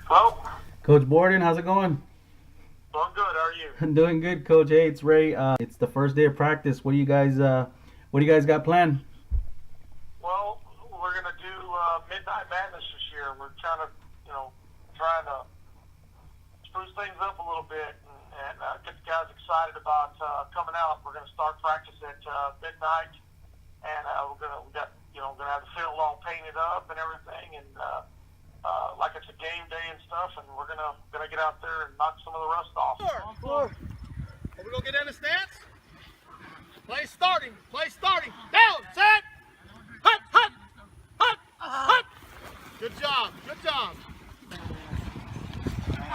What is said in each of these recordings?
Hello. Coach Borden, how's it going? Doing good. How are you? I'm doing good, Coach. Hey, it's Ray. It's the first day of practice. What do you guys got planned? Well, we're gonna do Midnight Madness this year. We're trying to spruce things up a little bit and get the guys excited about coming out. We're gonna start practice at midnight, and we're gonna have the field all painted up and everything, and like it's a game day and stuff. And we're gonna get out there and knock some of the rust off. Are we gonna get in the stance? Play starting. Down, set. Hut, hut, hut, hut. Good job.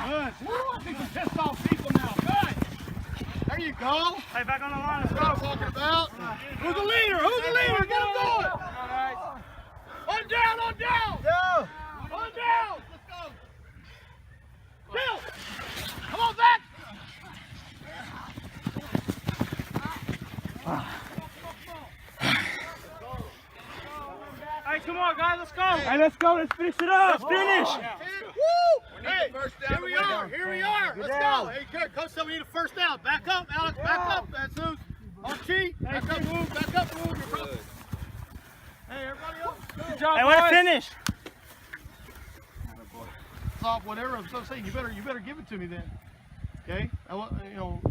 Good. Woo, I think we pissed off people now. Good. There you go. Hey, back on the line. That's what I'm talking about. Who's the leader? Get him going. All right. On down. Go. On down. Let's go. Kill. Come on, Zach. Hey, come on, guys. Let's go. Hey, let's go. Let's finish it up. Let's finish. Woo! Hey, here we are. Let's down. go. Hey, good. Coach said we need a first down. Back up, Alex. Back up. That's who's on cheat. Back up, move. Hey, everybody else. Good job, hey, let's finish. Off whatever I'm supposed to say. You better give it to me then. Okay?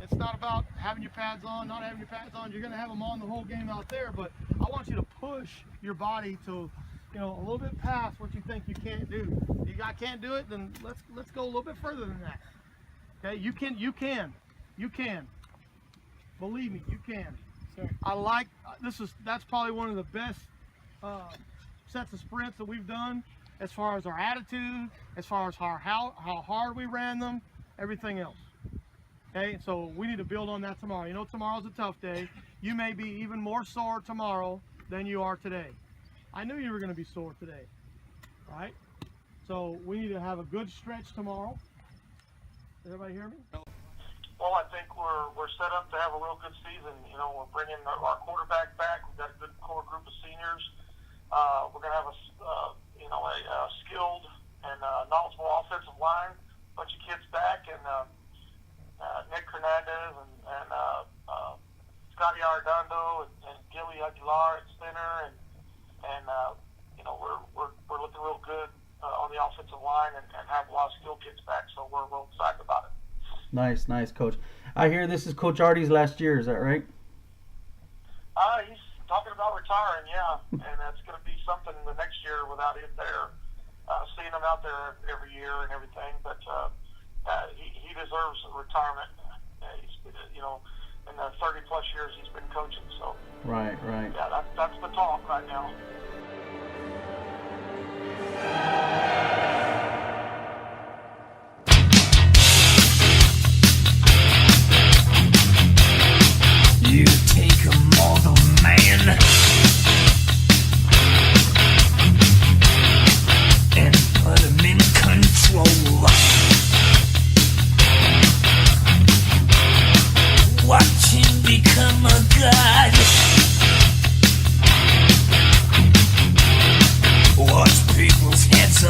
It's not about having your pads on, not having your pads on. You're going to have them on the whole game out there, but I want you to push your body to, a little bit past what you think you can't do. I can't do it, then let's go a little bit further than that. Okay? You can. Believe me, you can. That's probably one of the best sets of sprints that we've done as far as our attitude, as far as how hard we ran them, everything else. Okay, so we need to build on that tomorrow. Tomorrow's a tough day. You may be even more sore tomorrow than you are today. I knew you were going to be sore today, right? So we need to have a good stretch tomorrow. Does everybody hear me? Well, I think we're set up to have a real good season. We're bringing our quarterback back. We've got a good core group of seniors. We're going to have a skilled and knowledgeable offensive line. Bunch of kids back, and Nick Hernandez and Scotty Arredondo and Gilly Aguilar at center, and we're looking real good on the offensive line and have a lot of skilled kids back. So we're real excited about it. Nice, Coach. I hear this is Coach Artie's last year. Is that right? He's talking about retiring, yeah, and that's going to be something the next year without him there. Seeing him out there every year and everything, but he deserves retirement. He's in the 30+ years he's been coaching, so right. Yeah, that's the talk right now. You take a mortal man and put him in control. Watch him become a god. Watch people's heads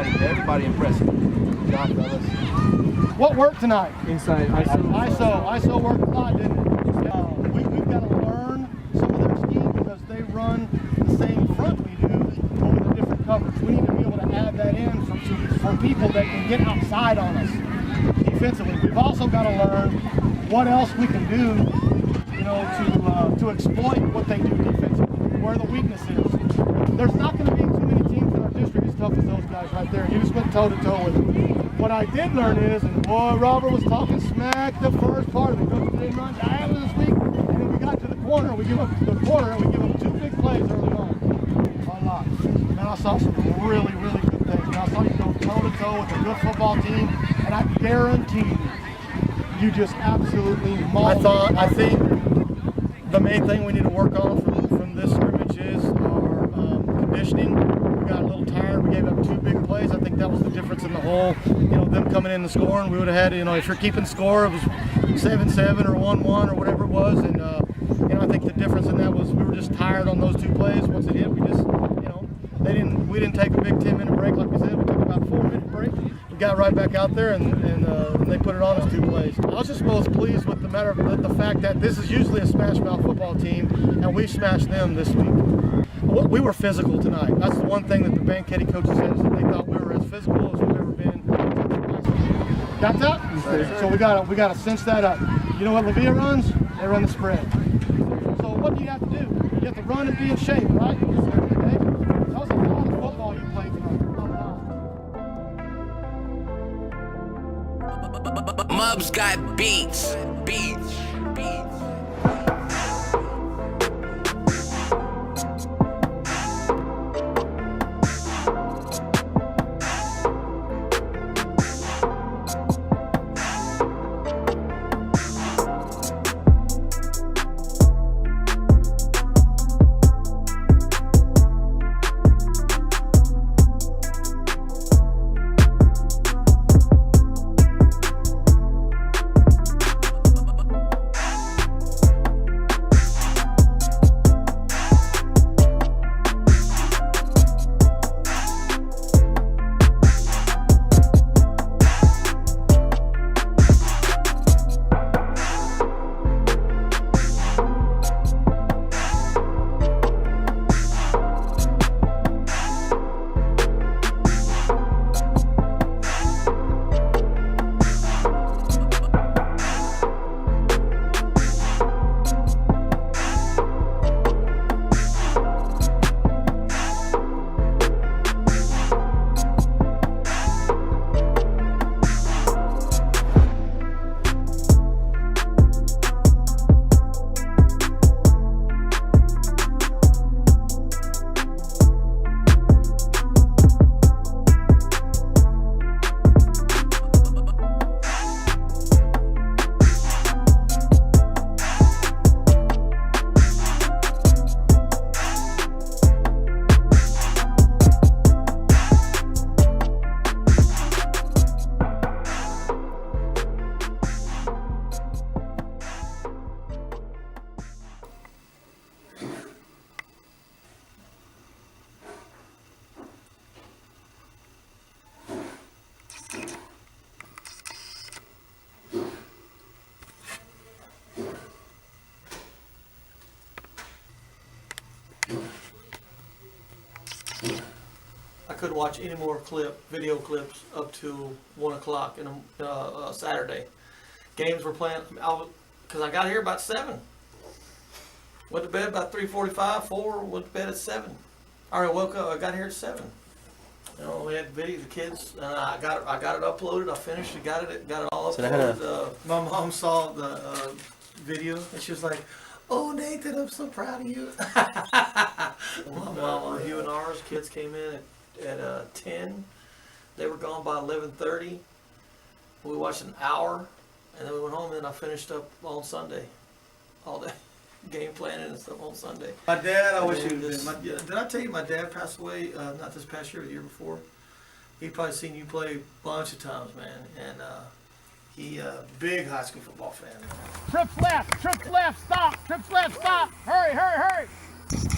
everybody impressive. Good job, fellas. What worked tonight? Inside, ISO worked a lot, didn't it? We've got to learn some of their scheme because they run the same front we do, but with a different coverage. We need to be able to add that in for people that can get outside on us defensively. We've also got to learn what else we can do, you know, to exploit what they do defensively, where the weakness is. There's not going to be too many teams in our district as tough as those guys right there. You just went toe-to-toe with them. What I did learn is, and boy, Robert was talking smack the first part of it. Coach didn't run diagonal this week, and then we got to the corner. We give up the corner, and we give up 2 big plays early on. A lot. Man, I saw some really, really good things. And I saw you go toe-to-toe with a good football team, and I guarantee you just absolutely mauled. I think the main thing we need to work on from this scrimmage is our conditioning. We got a little tired. We gave up 2 big plays. I think that was the difference in the whole, you know, them coming in and scoring. We would have had, you know, if you're keeping score, it was 7-7 or 1-1 or whatever it was. And, you know, I think the difference in that was we were just tired on those 2 plays. Once it hit, we just, you know, we didn't take a big 10-minute break like we said. We took about a 4-minute break. We got right back out there and they put it on us 2 plays. I was just most pleased with the fact that this is usually a smash mouth football team, and we smashed them this week. We were physical tonight. That's the one thing that the Banquetti coaches said, is that they thought we were as physical as we've ever been. Got that? So we gotta cinch that up. You know what Levia runs? They run the spread. So what do you have to do? You have to run and be in shape, right? Okay? That was a lot of football you played tonight. Mubs got beats. I couldn't watch any more video clips up to 1 o'clock on Saturday. Games were playing, because I got here about 7. Went to bed about 3:45, 4, went to bed at 7. I woke up, I got here at 7. You know, we had video, the kids, and I got it uploaded, I finished it, got it all uploaded. My mom saw the video, and she was like, "Oh, Nathan, I'm so proud of you." My mom, Hugh and ours, kids came in at 10. They were gone by 11:30. We watched an hour, and then we went home, and I finished up on Sunday, all day, game planning and stuff on Sunday. My dad, I wish he would have been. Did I tell you my dad passed away, not this past year, the year before? He probably seen you play a bunch of times, man, and he big high school football fan. Trips left, stop, hurry.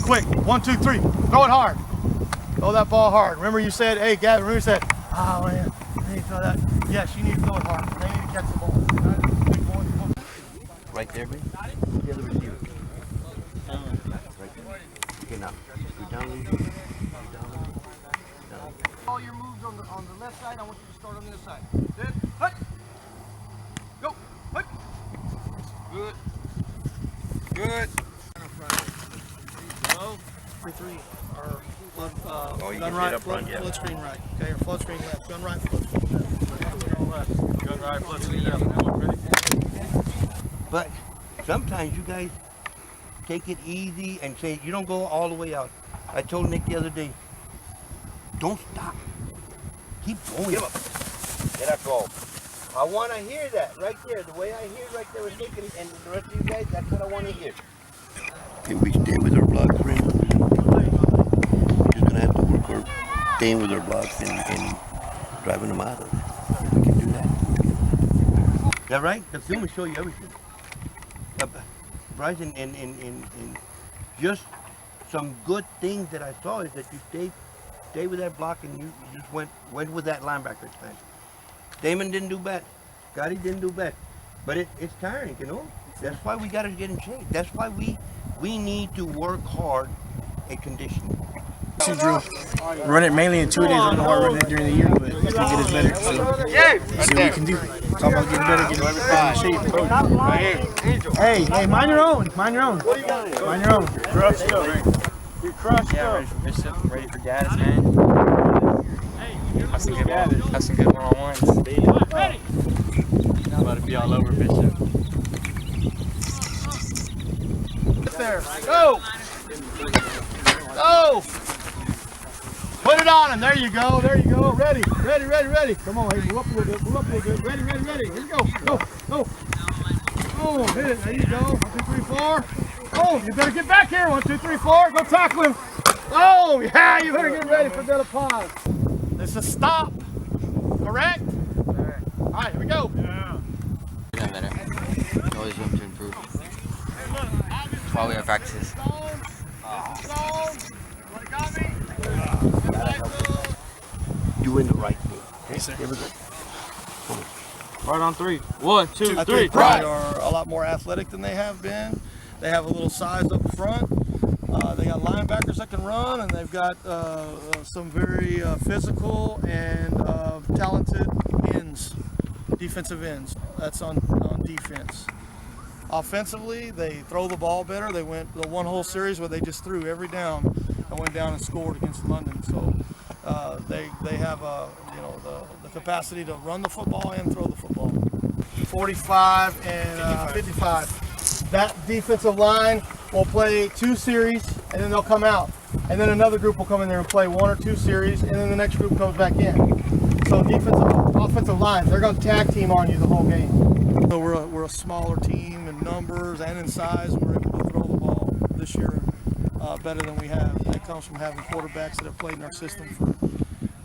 Quick, 1, 2, 3, throw it hard. Throw that ball hard. Remember you said, hey, Gavin, remember you said, oh, man, I need to throw that. Yes, you need to throw it hard. They need to catch the ball. Big boys, Right there, man. The other receiver. Right there. Okay, now. Go down. all your moves on the left side. I want you to start on this side. Then, hut. Go, hut. Good. Good. Go. For three. Or flood, gun right, flood screen right. Okay, or flood screen left. Gun right, flood screen left. Gun right, flood screen left. But sometimes you guys take it easy and say, you don't go all the way out. I told Nick the other day, don't stop. Keep going. Give up. Get that ball. I want to hear that right there. The way I hear right there with Nick and the rest of you guys, that's what I want to hear. Can we stay with our blocks, friend? We're just going to have to work our staying with our blocks and driving them out of it. We can do that. Is that right? The film will show you everything. Bryce, and just some good things that I saw is that you stay with that block and you just went with that linebacker expansion. Damon didn't do bad. Scotty didn't do bad. But it's tiring, you know? That's why we got to get in shape. That's why we need to work hard at conditioning. Run it mainly in 2 days. I don't know why I run it during the year, but I think it is better. So see what we can do. It's all about getting better, getting in shape. Hey, mind your own. Mind your own. Mind your own. Crushed up. You're crushed up. Ready for Bishop, ready for Gaddis, man. Have some good one-on-ones. I'm about to be all over Bishop. There. Go. Go. Put it on him. There you go. There you go. Ready. Ready, ready, ready. Come on. Hey, move up a little bit. Move up a little bit. Ready, ready, ready. Here you go. Go. Go. Oh, hit it. There you go. 1, 2, 3, 4. Oh, you better get back here. 1, 2, 3, 4. Go tackle him. Oh, yeah. You better get ready for that pause. This is stop. Correct? All right, here we go. Yeah. Getting better. Always room to improve. That's why we have practices. Doing the right thing. Hey, sir. Here we go. Right on 3. 1, 2, 3. I think they are a lot more athletic than they have been. They have a little size up front. They got linebackers that can run, and they've got some very physical and talented ends, defensive ends. That's on defense. Offensively, they throw the ball better. They went the one whole series where they just threw every down and went down and scored against London. So they have the capacity to run the football and throw the football. 45 and 55. That defensive line will play 2 series and then they'll come out. And then another group will come in there and play 1 or 2 series and then the next group comes back in. So offensive lines, they're going to tag team on you the whole game. So we're a smaller team in numbers and in size, and we're able to throw the ball this year better than we have. That comes from having quarterbacks that have played in our system for a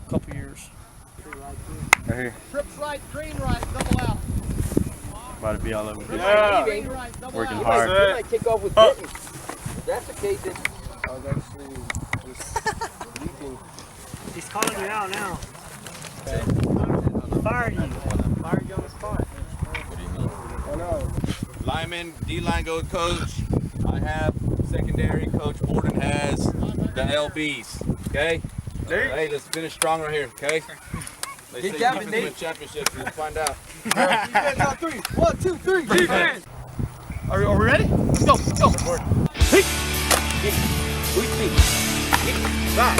couple years. Right here. Trips right, green right, double out. About to be all over. Yeah. Green right, double Working out. hard. You might kick off with Brittany. If that's the case, then I was actually just leaving. He's calling you out now. Fired you. Fired you on the spot. What do you mean? I know. Lineman, D-line goes coach. I have secondary. Coach Borden has the LBs. Okay? Hey, let's finish strong right here. Okay? They say defense win championships. We'll find out. Defense on 3. 1, 2, 3. Defense. Are we ready? Let's go. Let's go. We speak. Right.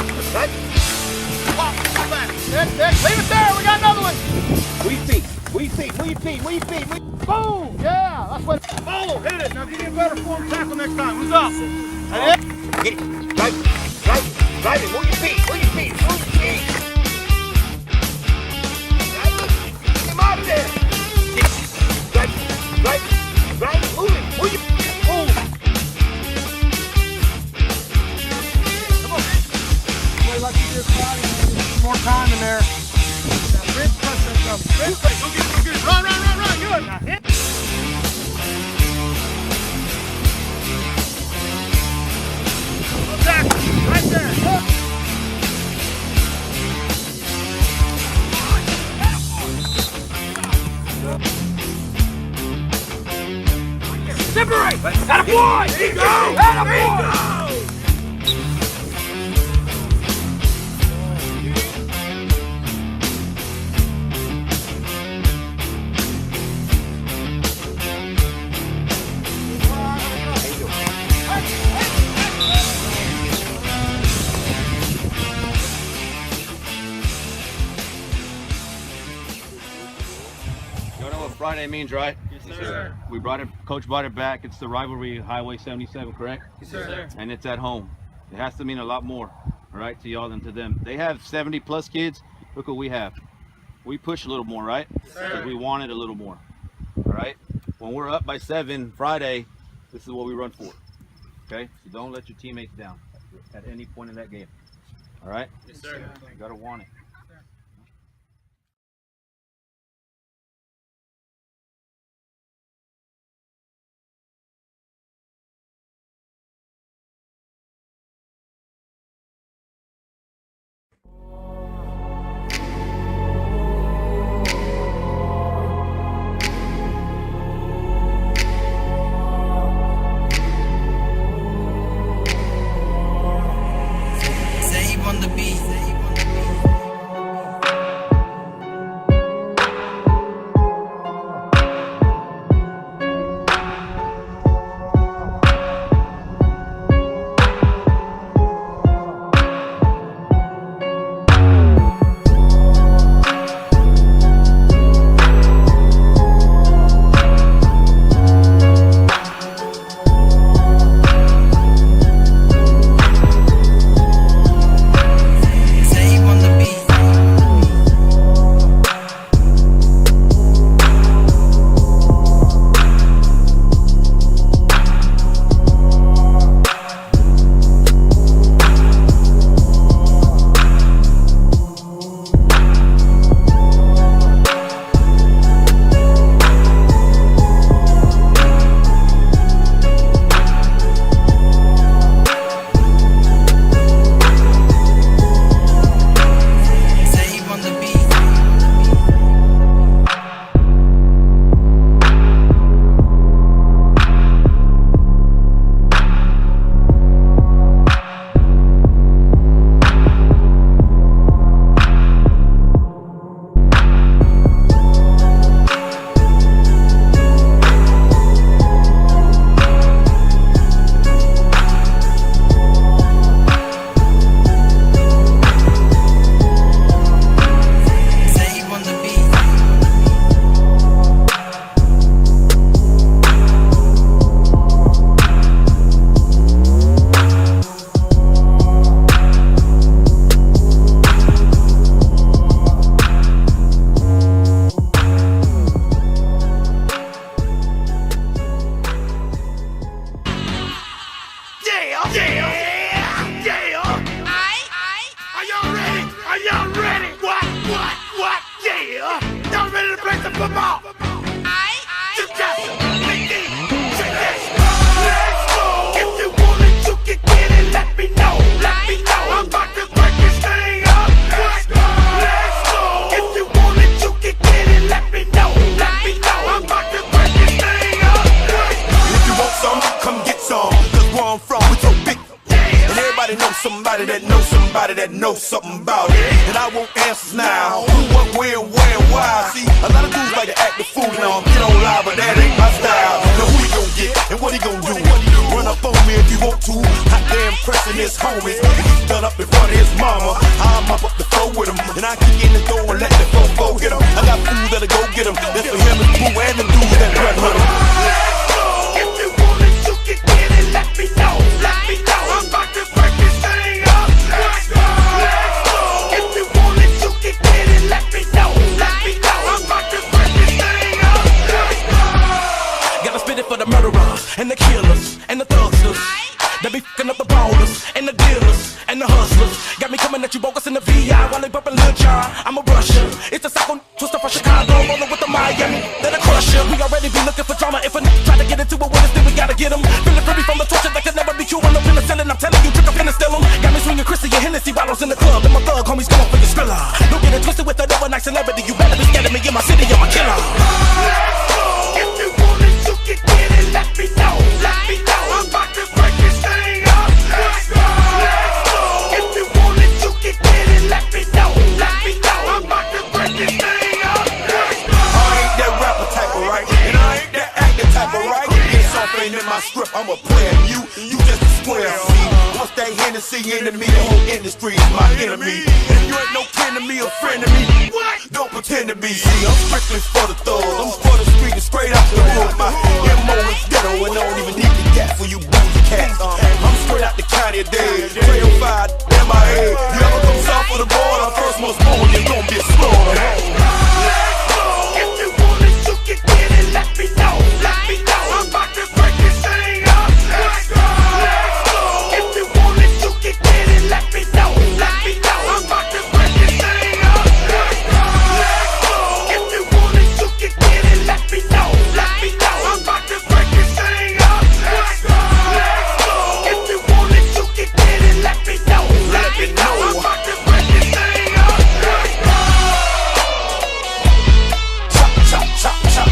Next. Leave it there. We got another one. We speak. Boom. Yeah. That's what. Boom. Hit it. Now give me a better form tackle next time. Who's up? That it? Get it. Drive it. Move your feet. Get him out of there. Drive it. Move it. Move your Boom. Come on. Play like you did Friday. More time in there. Rip press that Go get it. Run. Good. Now hit. Attack. Right there. Attaboy! Attaboy! You know what Friday means, right? Yes, sir. We brought it, Coach brought it back. It's the Rivalry Highway 77, correct? Yes, sir. And it's at home. It has to mean a lot more, all right, to y'all than to them. They have 70 plus kids. Look what we have. We push a little more, right? Yes, sir. Because we want it a little more, all right? When we're up by 7 Friday, this is what we run for, okay? So don't let your teammates down at any point in that game, all right? Yes, sir. You gotta want it. Save on the beat. Save on the beat. Save on the beat. Save on the beat. Yeah, yeah, yeah. Are y'all ready? Are y'all ready? What? Yeah. Y'all ready to play some football? Just make it. Say yes. Let's go. If you want it, you can get it. Let me know. I'm about to break this thing up. Let's go. If you want it, you can get it. Let me know. I'm about to break this thing up. If you want some, come get some. Cause where I'm from, we so big. And everybody knows somebody that knows somebody that knows something about it. And I want answers now. Who, what, where, and why. See, a lot of dudes like to act the fool now. Get on live, but that ain't my style. Now who he gon' get and what he gon' do? Run up on me if you want to. Hot damn pressing his homies. He's done up in front of his mama. I'm up the floor with him. And I kick in the door and let the fofo hit him. I got fools that'll go get him. That's for him and Pooh and them dudes that run with him. If you want it, you can get it. Let me know. I'm about to break this thing up. Let's go. If you want it, you can get it. Let me know. I'm about to break this thing up. Gotta spit it for the murderers and the killers and the thugsters. They be fucking up the ballers and the dealers and the hustlers. Got me coming at you bogus in the VI while they bumping Lil Jon. I'm a Russian. It's a psycho twister from Chicago, rolling with the Miami. Then a crusher. We already be looking for drama. If a nigga try to get into it with us, then we gotta get him. Feeling free from the torture that can never be cured. I'm penicillin. I'm telling you, trick up and steal 'em. Got me swinging Chrissy and Hennessy bottles in the club. And my thug homies going for your skrilla. Don't get it twisted with that overnight celebrity. You better be scared of me in my city. I'm a killer. If you want it, you can get it. Let me know. the enemy, the whole industry is my enemy. And if you ain't no kin to me or friend to me, don't pretend to be. See, I'm strictly for the thugs, I'm for the street and straight out the hood. My MO is ghetto and I don't even need the gas for you bougie cats. I'm straight out the county of Dade, trail 5, MIA. You ever come south of the border, first most born, you're gonna get slaughtered. If you want it, you can get it. Let me know. Let me know. I'm about to break this thing up. Let's go. Let's go. If you want it, you can get it. Let me know. Let me know. I'm about to break this thing up. Let's go. Let's go. If you want it, you can get it. Let me know. Let me know. I'm about to break this thing up. Let's go. Let's go. If you want it, you can get it. Let me know. Let me know. I'm about to break this thing up. Let's go. Chop, chop, chop, chop.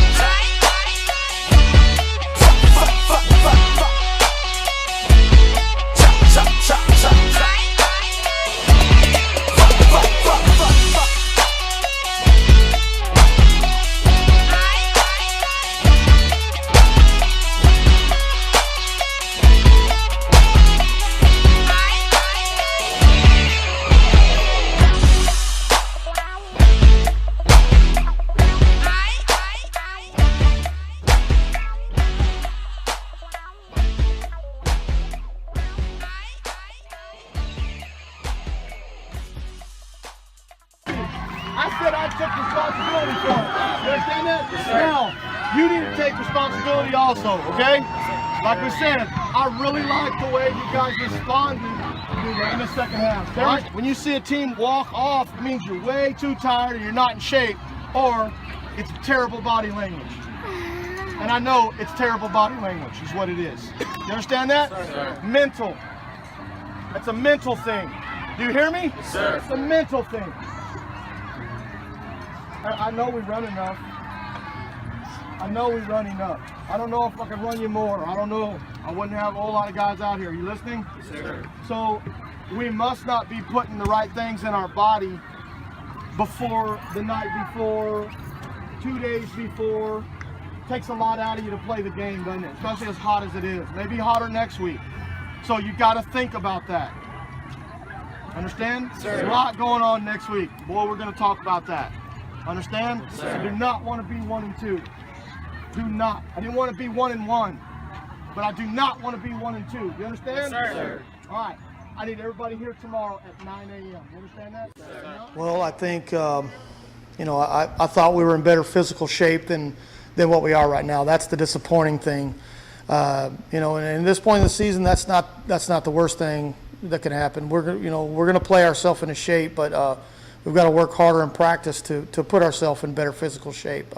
Fuck, fuck, fuck, fuck, fuck. Chop, chop, chop, chop, chop. Fuck, fuck, fuck, fuck, fuck. I said I took responsibility for it. You understand that? Now, you need to take responsibility also, okay? Like we said, I really like the way you guys responded in the second half. Okay? When you see a team walk off, it means you're way too tired or you're not in shape, or it's terrible body language. And I know it's terrible body language is what it is. You understand that? Sir. Mental. It's a mental thing. Do you hear me? Yes, sir. It's a mental thing. I know we run enough. I know we run enough. I don't know if I can run you more. I don't know. I wouldn't have a whole lot of guys out here. You listening? Yes, sir. So we must not be putting the right things in our body before the night before, 2 days before. Takes a lot out of you to play the game, doesn't it? Especially as hot as it is. Maybe hotter next week. So you got to think about that. Understand? Sir. There's a lot going on next week. Boy, we're going to talk about that. Understand? Sir. I do not want to be 1-2. Do not. I didn't want to be 1-1, but I do not want to be 1-2. You understand? Yes, sir. All right. I need everybody here tomorrow at 9 a.m. You understand that? Sir. Well, I think, I thought we were in better physical shape than what we are right now. That's the disappointing thing. And at this point in the season, that's not the worst thing that can happen. We're going to play ourselves into shape, but we've got to work harder in practice to put ourselves in better physical shape.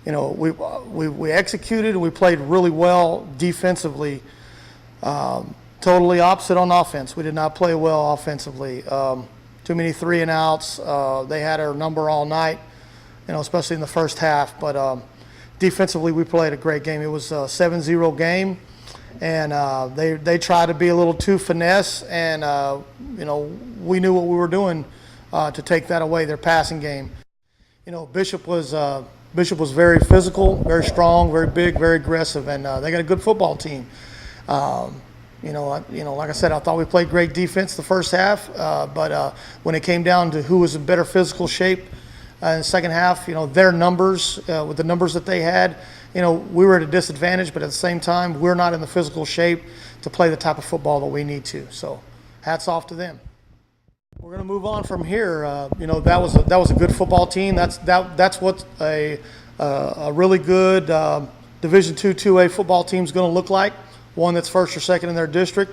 We executed and we played really well defensively. Totally opposite on offense. We did not play well offensively. Too many 3 and outs. They had our number all night, especially in the first half. But defensively, we played a great game. It was a 7-0 game, and they tried to be a little too finesse, and we knew what we were doing to take that away. Their passing game. Bishop was very physical, very strong, very big, very aggressive, and they got a good football team. Like I said, I thought we played great defense the first half, but when it came down to who was in better physical shape in the second half, their numbers, with the numbers that they had, we were at a disadvantage, but at the same time, we're not in the physical shape to play the type of football that we need to. So hats off to them. We're going to move on from here. That was a good football team. That's what a really good Division II 2A football team is going to look like. One that's first or second in their district.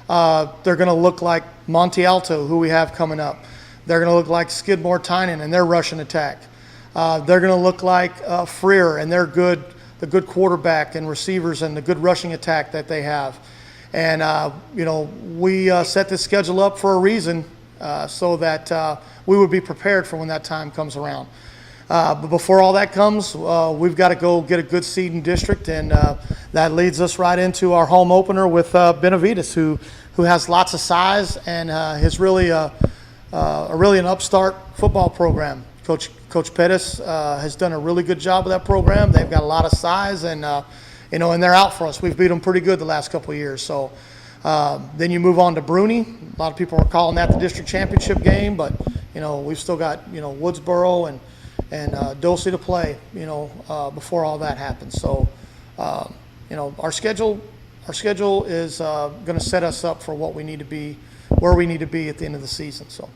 They're going to look like Monte Alto, who we have coming up. They're going to look like Skidmore Tynan and their rushing attack. They're going to look like Freer and their the good quarterback and receivers and the good rushing attack that they have. And we set this schedule up for a reason, so that we would be prepared for when that time comes around. But before all that comes, we've got to go get a good seed in district, and that leads us right into our home opener with Benavides, who has lots of size and is really really an upstart football program. Coach Pettis has done a really good job with that program. They've got a lot of size, and and they're out for us. We've beat them pretty good the last couple of years, so Then you move on to Bruni. A lot of people are calling that the district championship game, but we've still got Woodsboro and Dulce to play. Before all that happens. So our schedule is going to set us up for what we need to be, where we need to be at the end of the season. So.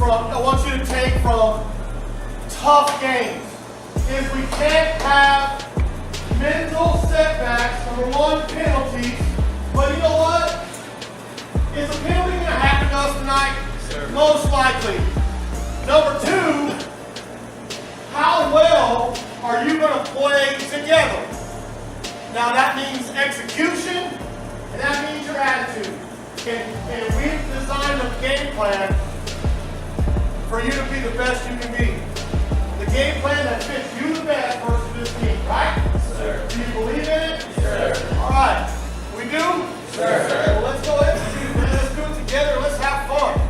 I want you to take from tough games is we can't have mental setbacks. Number one, penalties. But you know what? Is a penalty going to happen to us tonight? Sure. Most likely. Number two, how well are you going to play together? Now that means execution, and that means your attitude. And we've designed a game plan for you to be the best you can be. The game plan that fits you the best versus this team, right? Sure. Do you believe in it? Sure. All right. We do? Sure. Well, let's go execute. Let's do it together. Let's have fun.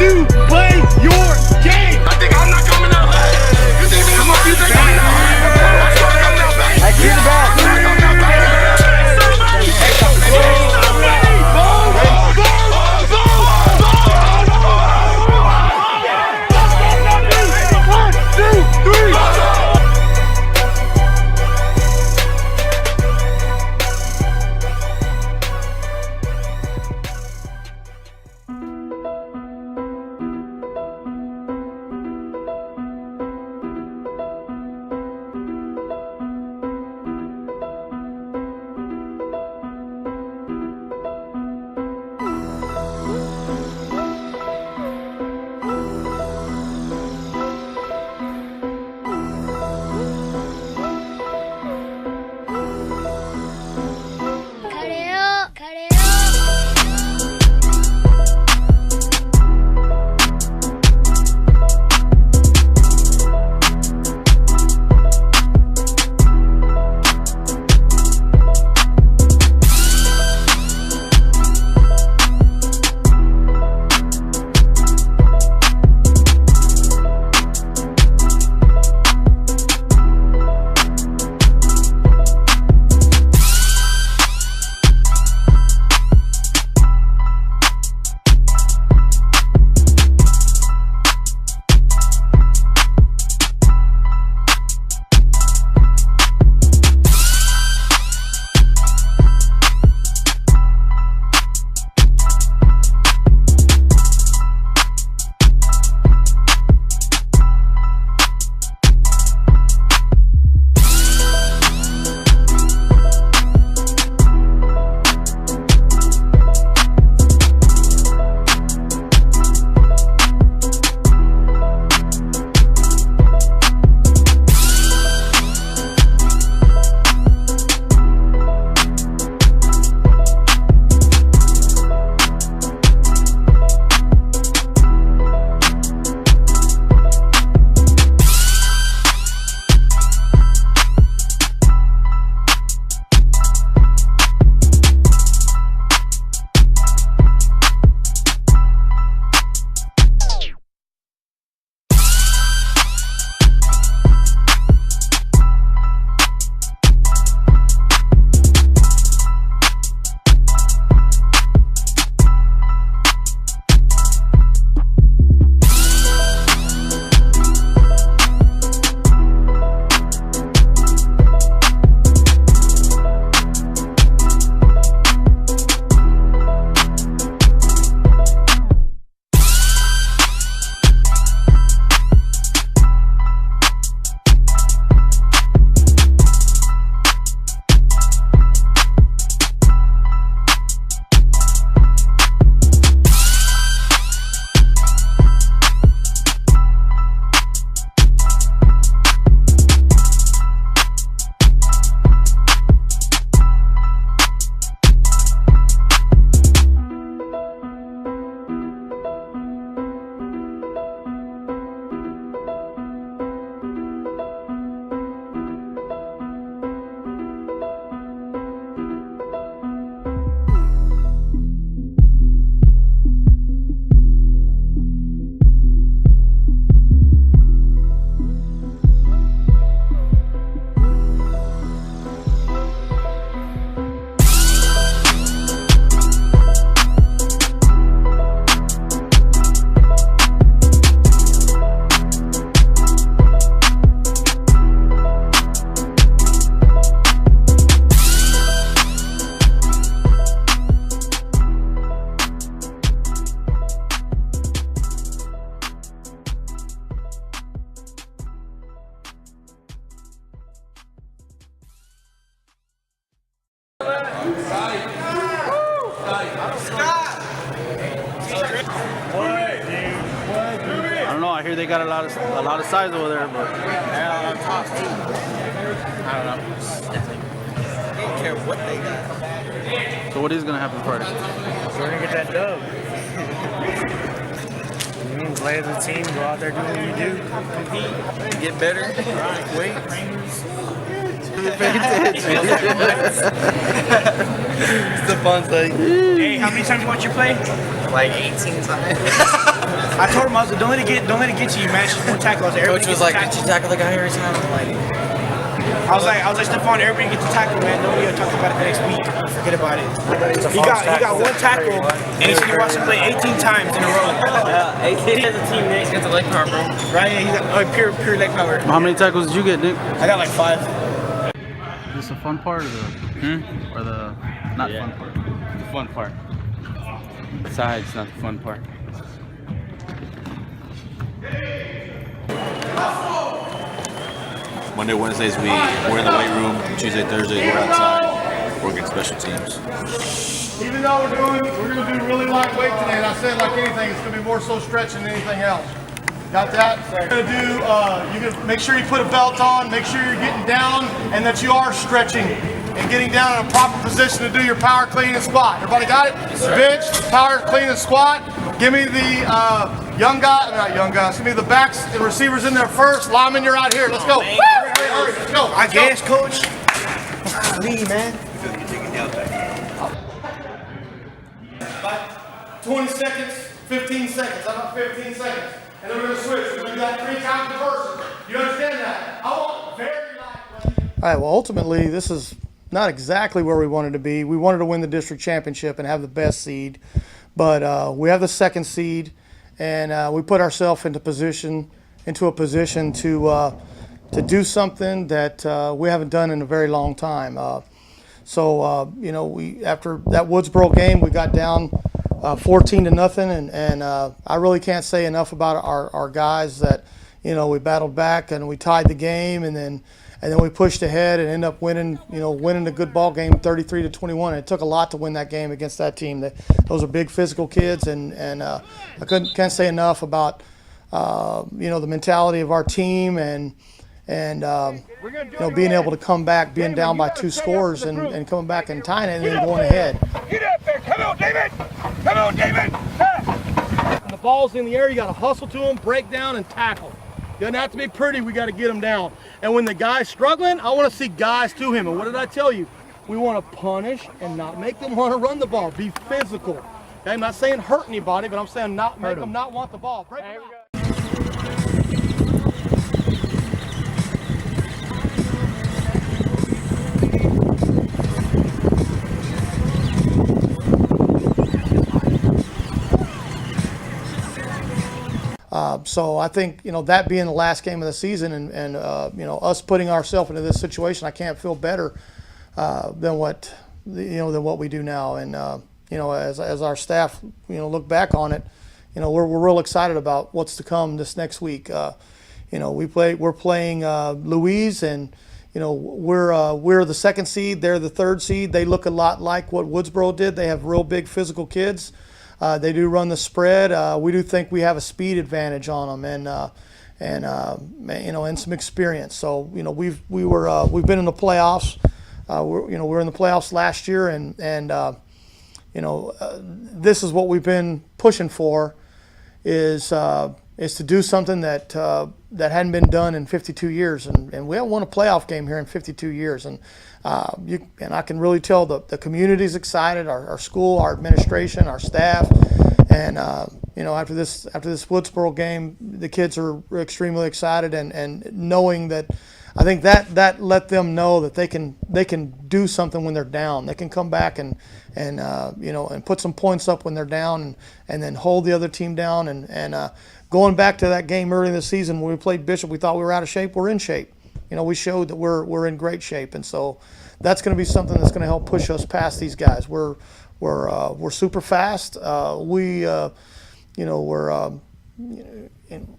to play your game. I think I'm not coming out. You think I'm up? You think I'm not? I clear the back. I don't know. I hear they got a lot of size over there, but Yeah, on top too. I don't know. I don't care what they got. so what is gonna happen Friday? We're gonna get that dub. You mean play as a team, go out there, do what you do, compete, get better, wait. It's the fun thing. Hey, how many times you watch you play? Like 18 times. I told him, I was like, don't let it get you, man. It's just one tackle. Coach was like, did you tackle the guy here? I was like, Stephon, everybody gets a tackle, man. Nobody will talk about it the next week. Forget about it. He got one tackle, and he said he watched him play 18 times in a row. Yeah, 18 as a team, Nick. He got the leg power, bro. Right? Yeah, he got pure leg power. How many tackles did you get, Nick? I got like 5. Is this the fun part or the not fun part? The fun part. Besides, not the fun part. Monday, Wednesdays we're in the weight room. Tuesday, Thursdays we're outside working special teams. Even though we're going to do really lightweight today, and I said like anything, it's going to be more so stretching than anything else. Got that? We're going to do, you can make sure you put a belt on, make sure you're getting down, and that you are stretching and getting down in a proper position to do your power clean and squat. Everybody got it? Bench, power clean and squat. Give me the give me the backs and receivers in there first. Linemen, you're out here. Let's go. Hurry, let's go. I guess, Coach. Lead, man. 20 seconds, 15 seconds. How about 15 seconds? And then we're going to switch. We're going to do that 3 times per person. You understand that? I want very lightweight. All right, well, ultimately, this is not exactly where we wanted to be. We wanted to win the district championship and have the best seed. But we have the 2nd seed, and we put ourselves into a position to do something that we haven't done in a very long time. You know, we after that Woodsboro game, we got down 14-0, and I really can't say enough about our guys that, you know, we battled back and we tied the game, and then we pushed ahead and ended up winning a good ball game, 33-21. It took a lot to win that game against that team. Those are big physical kids, and I can't say enough about the mentality of our team and being able to come back, being down by 2 scores and coming back and tying it and then going ahead. Get up there. Come on, David. Come on, David. When the ball's in the air, you got to hustle to them, break down, and tackle. Doesn't have to be pretty. We got to get them down. And when the guy's struggling, I want to see guys to him. And what did I tell you? We want to punish and not make them want to run the ball. Be physical. Okay? I'm not saying hurt anybody, but I'm saying not make them not want the ball. Break them out. So I think, that being the last game of the season and us putting ourselves into this situation, I can't feel better than what we do now. And as our staff look back on it, we're real excited about what's to come this next week. We're playing Louise, and we're the 2nd seed, they're the 3rd seed. They look a lot like what Woodsboro did. They have real big physical kids. They do run the spread. We do think we have a speed advantage on them, and some experience. So we've been in the playoffs. We're in the playoffs last year, and this is what we've been pushing for, is to do something that hadn't been done in 52 years, and we haven't won a playoff game here in 52 years, and I can really tell the community's excited, our school, our administration, our staff, and after this Woodsboro game, the kids are extremely excited, and knowing that, I think that let them know that they can do something when they're down. They can come back and put some points up when they're down, and then hold the other team down, and going back to that game early in the season when we played Bishop, we thought we were out of shape. We're in shape. We showed that we're in great shape, and so that's going to be something that's going to help push us past these guys. We're super fast. We're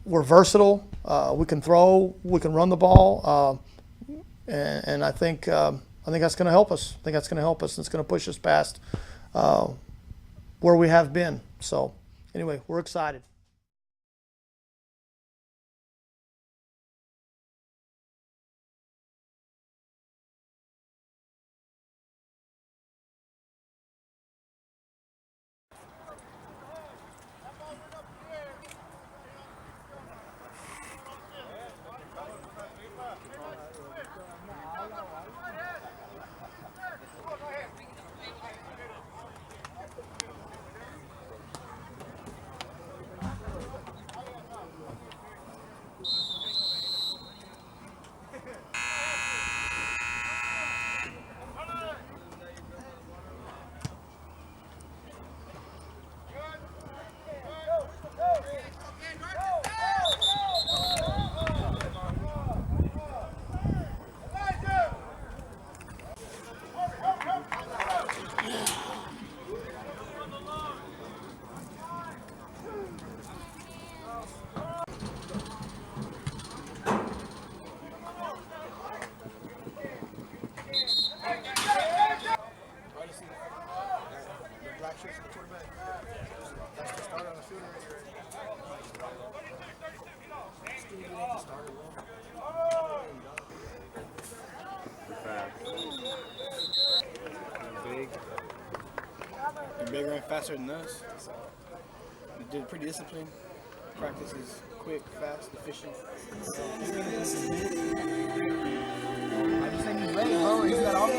versatile. We can throw. We can run the ball, and I think that's going to help us. I think that's going to help us, and it's going to push us past where we have been. So anyway, we're excited. bigger and faster than us. So they're pretty disciplined. Practice is quick, fast, efficient. I just think he's ready, bro. He's got all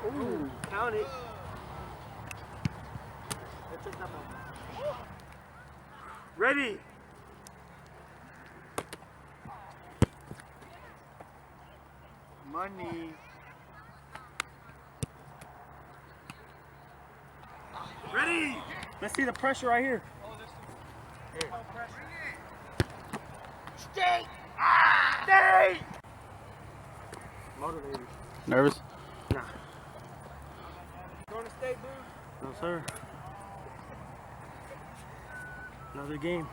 Ooh, count it. Ready. Money. Ready. Let's see the pressure right here. Stay. Stay. Motivated. Nervous? Nah. Going to stay, boo? No, sir. Another game.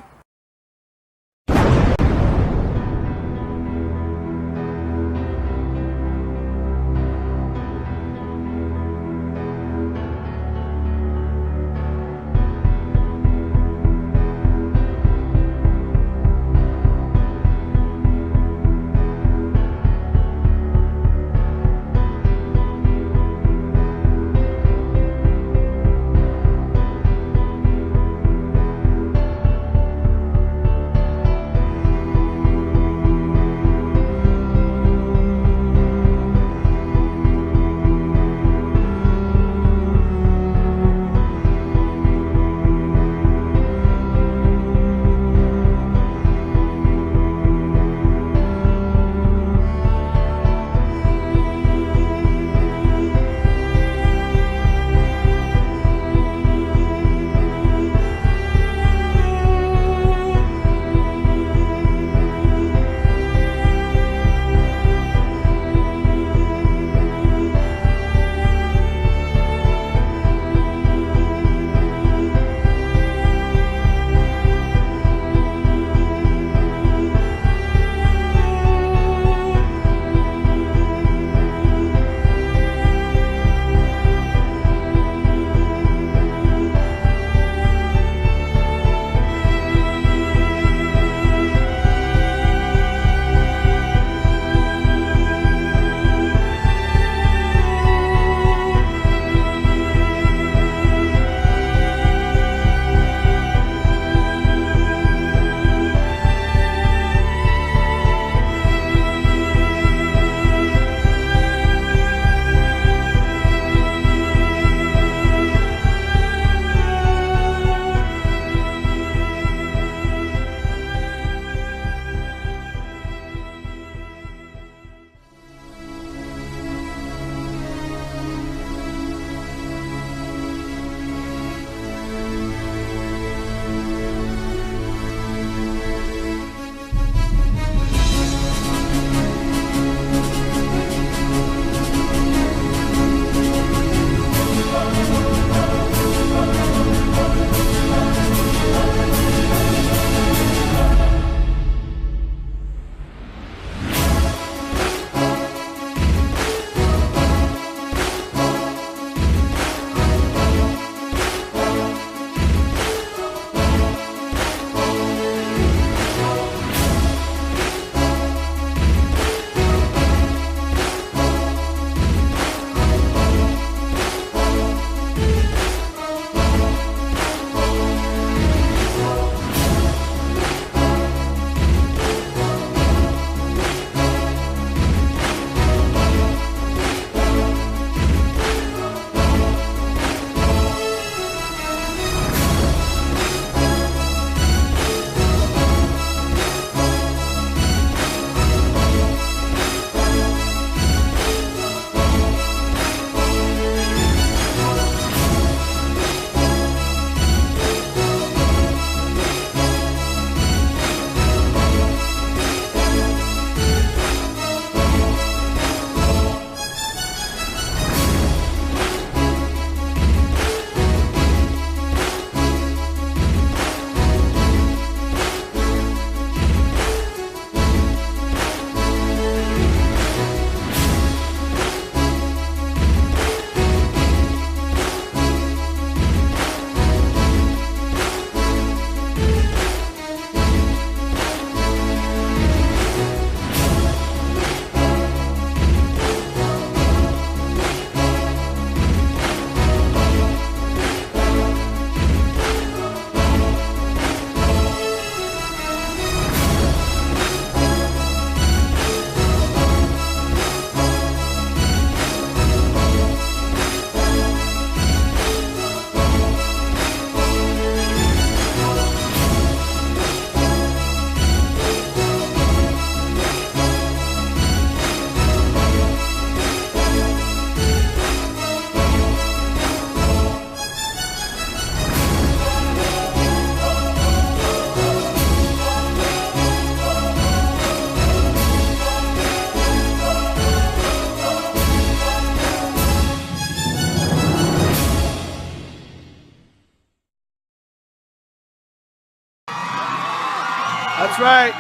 That's right.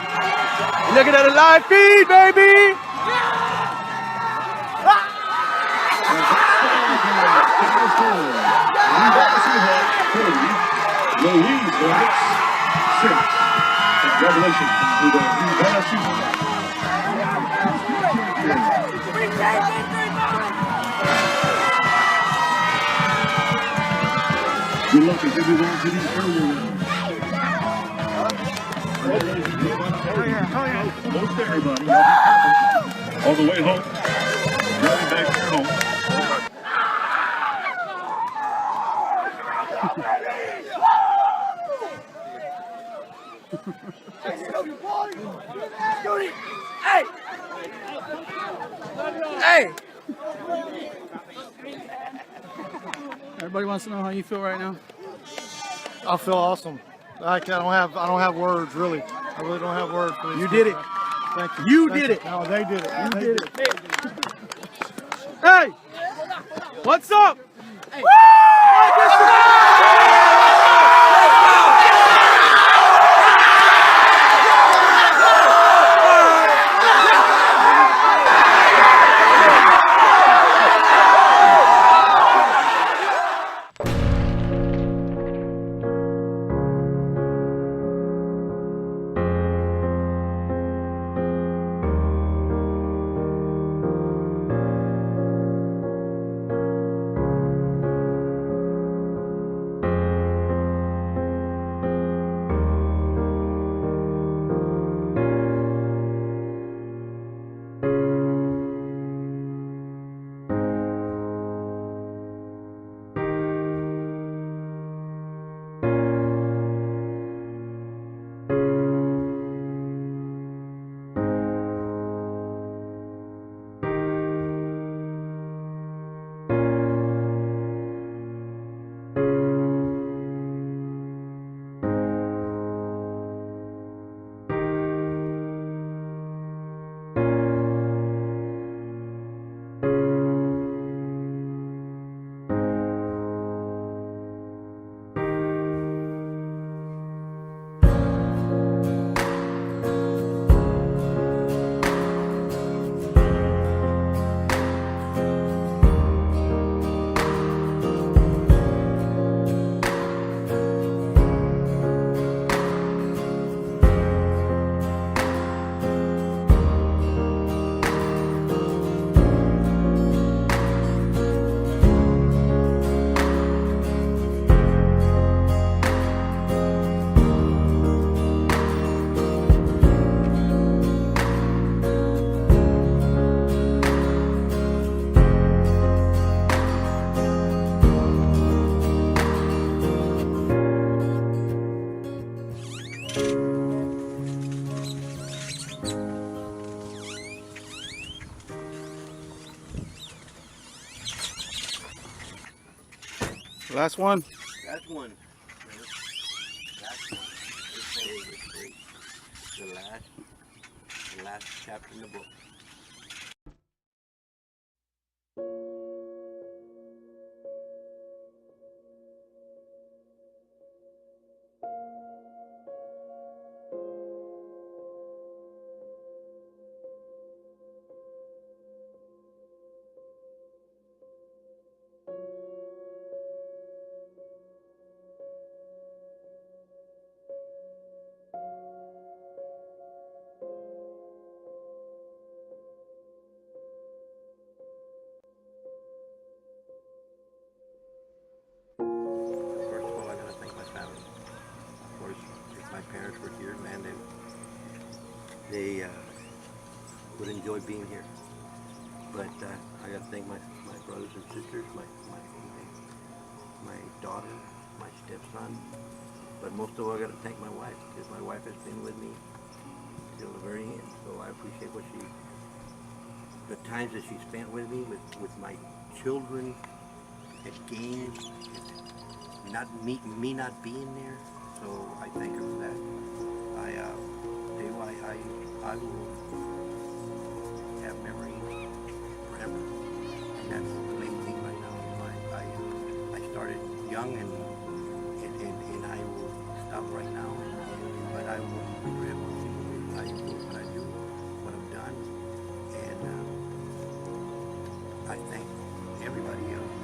You're looking at a live feed, baby. Congratulations to the Rivalry Super. Good luck as they move on to these earlier rounds. Most everybody, all the way home, driving back to home. Hey! Everybody wants to know how you feel right now. I feel awesome. I don't have words really. I really don't have words for this. You did it. Thank you. You Thank did you. it. No, they did it. You They did it. Hey! What's up? Woo! Last one. That's one. Last one. The last chapter in the book. Parents were here, man, they would enjoy being here. But I got to thank my brothers and sisters, my daughter, my stepson. But most of all, I got to thank my wife, because my wife has been with me till the very end. So I appreciate the times that she spent with me, with my children at games, not me not being there. So I thank her for that. I will have memories forever, and that's the main thing right now. I started young, and I will stop right now, but I will regret everybody for what I do, what I've done, and I thank everybody else